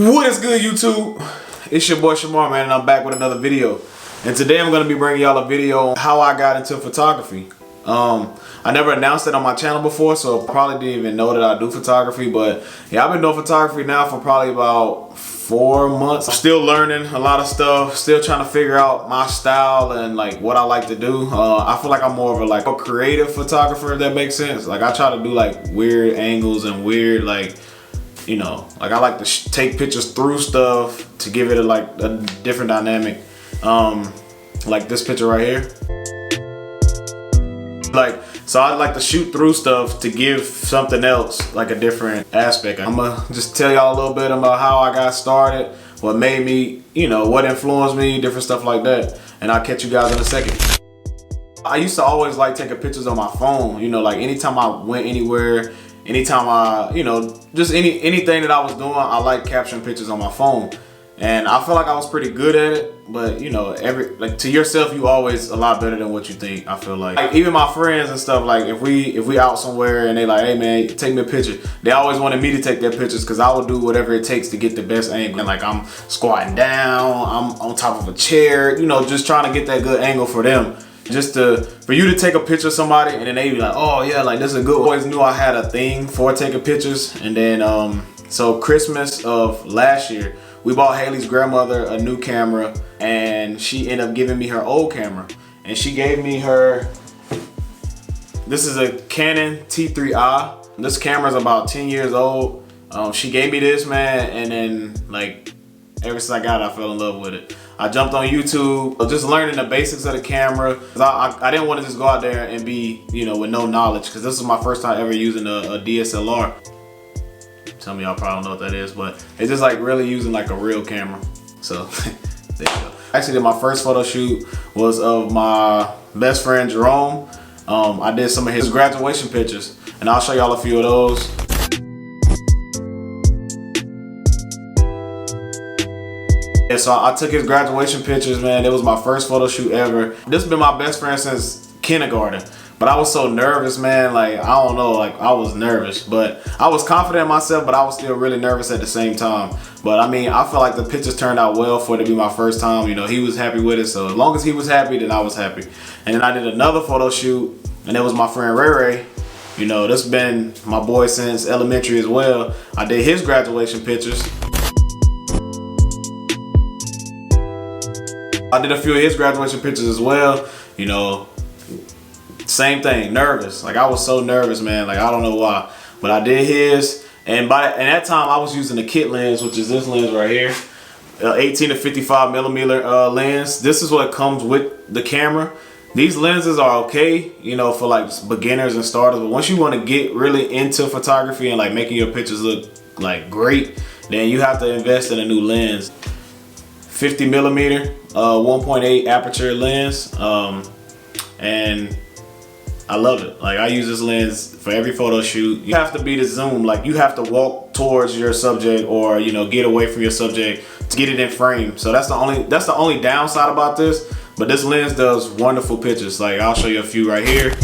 What is good, YouTube? It's your boy Shamar, man, and I'm back with another video. And today I'm going to be bringing y'all a video on how I got into photography. I never announced it on my channel before, so probably didn't even know that I do photography. But yeah, I've been doing photography now for probably about 4 months. I'm still learning a lot of stuff, still trying to figure out my style and like what I like to do. I feel like I'm more of a creative photographer, if that makes sense. Like I try to do like weird angles and weird you know, like I like to take pictures through stuff to give it a different dynamic. Like this picture right here. So I like to shoot through stuff to give something else like a different aspect. I'm gonna just tell y'all a little bit about how I got started, what made me, you know, what influenced me, different stuff like that. And I'll catch you guys in a second. I used to always like taking pictures on my phone, you know, like anytime I went anywhere, anytime I, you know, just anything that I was doing, I like capturing pictures on my phone. And I feel like I was pretty good at it, but you know, to yourself, you always a lot better than what you think. I feel like even my friends and stuff, like if we out somewhere and they like, hey man, take me a picture, they always wanted me to take their pictures because I will do whatever it takes to get the best angle. And like I'm squatting down, I'm on top of a chair, you know, just trying to get that good angle for them. Just for you to take a picture of somebody and then they be like, oh yeah, like this is a good one. I always knew I had a thing for taking pictures. And then so Christmas of last year, we bought Haley's grandmother a new camera, and she ended up giving me her old camera. And she gave me this is a Canon T3i. This camera's about 10 years old. She gave me this, man, and then like ever since I got it, I fell in love with it. I jumped on YouTube, just learning the basics of the camera. I didn't want to just go out there and be, you know, with no knowledge, because this is my first time ever using a DSLR. Some of y'all probably don't know what that is, but it's just like really using like a real camera. So there you go. Actually, my first photo shoot was of my best friend Jerome. I did some of his graduation pictures, and I'll show y'all a few of those. Yeah, so I took his graduation pictures, man. It was my first photo shoot ever. This has been my best friend since kindergarten. But I was so nervous, man. Like, I don't know, like I was nervous, but I was confident in myself, but I was still really nervous at the same time. But I mean, I feel like the pictures turned out well for it to be my first time. You know, he was happy with it. So as long as he was happy, then I was happy. And then I did another photo shoot, and it was my friend Ray Ray. You know, this has been my boy since elementary as well. I did his graduation pictures. I did a few of his graduation pictures as well. You know, same thing, nervous. Like I was so nervous, man. Like I don't know why, but I did his. And at that time, I was using the kit lens, which is this lens right here, 18 to 55 millimeter lens. This is what comes with the camera. These lenses are okay, you know, for like beginners and starters. But once you want to get really into photography and like making your pictures look like great, then you have to invest in a new lens. 50 millimeter, 1.8 aperture lens, and I love it. Like I use this lens for every photo shoot. You have to be the zoom, like you have to walk towards your subject or, you know, get away from your subject to get it in frame. So that's the only downside about this. But this lens does wonderful pictures. Like I'll show you a few right here.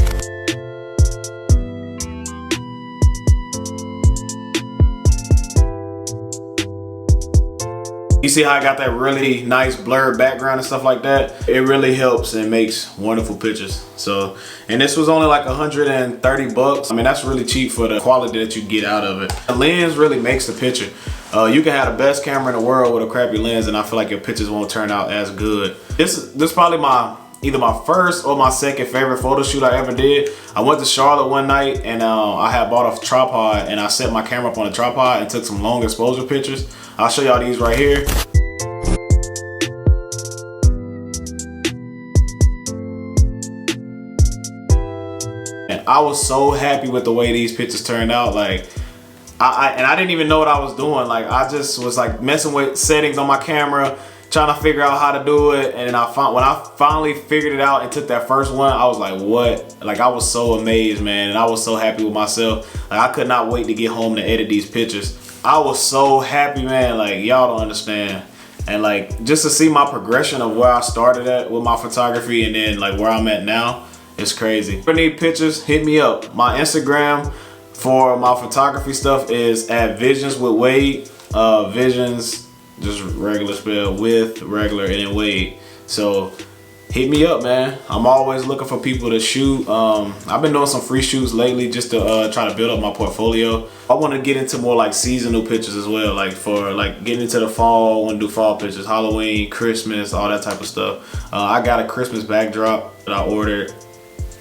You see how I got that really nice blurred background and stuff like that? It really helps and makes wonderful pictures. So, and this was only like 130 bucks. I mean, that's really cheap for the quality that you get out of it. The lens really makes the picture. You can have the best camera in the world with a crappy lens, and I feel like your pictures won't turn out as good. This is probably either my first or my second favorite photo shoot I ever did. I went to Charlotte one night, and I had bought a tripod, and I set my camera up on a tripod and took some long exposure pictures. I'll show y'all these right here. And I was so happy with the way these pictures turned out. Like, I didn't even know what I was doing. Like, I just was like messing with settings on my camera, trying to figure out how to do it. And when I finally figured it out and took that first one, I was like, what? Like, I was so amazed, man. And I was so happy with myself. Like, I could not wait to get home to edit these pictures. I was so happy, man. Like, y'all don't understand. And like, just to see my progression of where I started at with my photography and then like where I'm at now, it's crazy. If you need pictures, hit me up. My Instagram for my photography stuff is @visionswithwade. Visions, just regular spell with regular and then Wade. So hit me up, man. I'm always looking for people to shoot. I've been doing some free shoots lately just to try to build up my portfolio. I want to get into more like seasonal pictures as well, like for like getting into the fall. I want to do fall pictures, Halloween, Christmas, all that type of stuff. I got a Christmas backdrop that I ordered,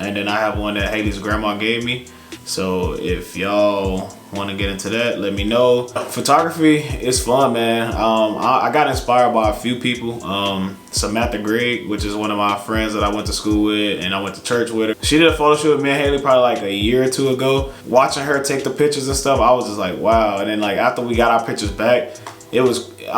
and then I have one that Haley's grandma gave me. So if y'all want to get into that, let me know. Photography is fun, man. I got inspired by a few people. Samantha Gregg, which is one of my friends that I went to school with and I went to church with her. She did a photo shoot with me and Haley probably like a year or two ago. Watching her take the pictures and stuff, I was just like, wow. And then like after we got our pictures back, I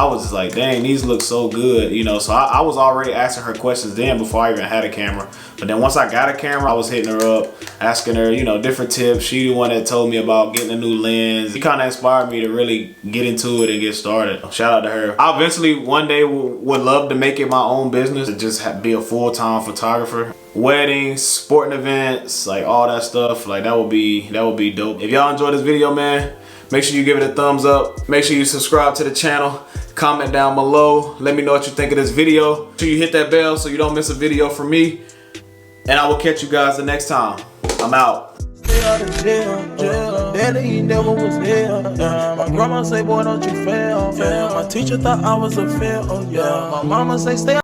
was just like, dang, these look so good, you know. So I was already asking her questions then before I even had a camera. But then once I got a camera, I was hitting her up, asking her, you know, different tips. She the one that told me about getting a new lens. She kind of inspired me to really get into it and get started. Shout out to her. I eventually one day would love to make it my own business, to just be a full-time photographer. Weddings, sporting events, like all that stuff, like that would be dope. If y'all enjoyed this video, man, make sure you give it a thumbs up. Make sure you subscribe to the channel. Comment down below. Let me know what you think of this video. Make sure you hit that bell so you don't miss a video from me. And I will catch you guys the next time. I'm out. Daddy never was here. My grandma say, boy, don't you fail. My teacher thought I was a fail. My mama say, stay